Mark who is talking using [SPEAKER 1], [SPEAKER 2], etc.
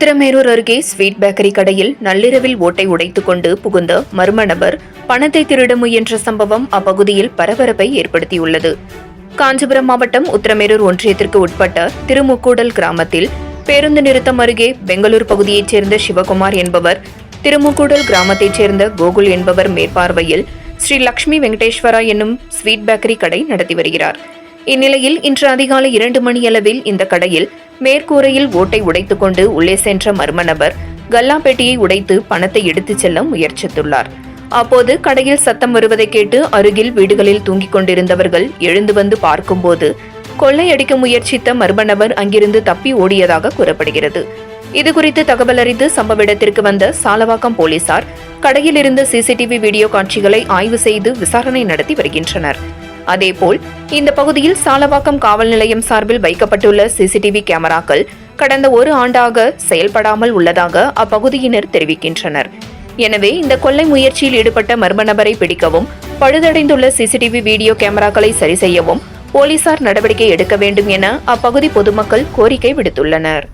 [SPEAKER 1] உத்திரமேரூர் அருகே sweet bakery கடையில் நள்ளிரவில் ஓட்டை உடைத்துக் கொண்டு புகுந்த மர்ம நபர் பணத்தை திருட முயன்ற சம்பவம் அப்பகுதியில் பரபரப்பை ஏற்படுத்தியுள்ளது. காஞ்சிபுரம் மாவட்டம் உத்திரமேரூர் ஒன்றியத்திற்கு உட்பட்ட திருமுக்கூடல் கிராமத்தில் பேருந்து நிறுத்தம் அருகே பெங்களூர் பகுதியைச் சேர்ந்த சிவகுமார் என்பவர், திருமுக்கூடல் கிராமத்தைச் சேர்ந்த கோகுல் என்பவர் மேற்பார்வையில் ஸ்ரீ லட்சுமி வெங்கடேஸ்வரா என்னும் ஸ்வீட் பேக்கரி கடை நடத்தி வருகிறார். இந்நிலையில் இன்று அதிகாலை 2 மணியளவில் இந்த கடையில் மேற்கூரையில் ஓட்டை உடைத்துக் கொண்டு உள்ளே சென்ற மர்ம நபர் கல்லாப்பெட்டியை உடைத்து பணத்தை எடுத்துச் செல்ல முயற்சித்துள்ளார். அப்போது கடையில் சத்தம் வருவதை கேட்டு அருகில் வீடுகளில் தூங்கிக் கொண்டிருந்தவர்கள் எழுந்து வந்து பார்க்கும்போது கொள்ளையடிக்க முயற்சித்த மர்ம நபர் அங்கிருந்து தப்பி ஓடியதாக கூறப்படுகிறது. இதுகுறித்து தகவல் அறிந்து சம்பவ இடத்திற்கு வந்த சாலவாக்கம் போலீசார் கடையில் இருந்த சிசிடிவி வீடியோ காட்சிகளை ஆய்வு செய்து விசாரணை நடத்தி வருகின்றனர். அதேபோல் இந்த பகுதியில் சாலவாக்கம் காவல் நிலையம் சார்பில் வைக்கப்பட்டுள்ள சிசிடிவி கேமராக்கள் கடந்த 1 ஆண்டாக செயல்படாமல் உள்ளதாக அப்பகுதியினர் தெரிவிக்கின்றனர். எனவே இந்த கொள்ளை முயற்சியில் ஈடுபட்ட மர்ம நபரை பிடிக்கவும், பழுதடைந்துள்ள சிசிடிவி வீடியோ கேமராக்களை சரி செய்யவும் போலீசார் நடவடிக்கை எடுக்க வேண்டும் என அப்பகுதி பொதுமக்கள் கோரிக்கை விடுத்துள்ளனர்.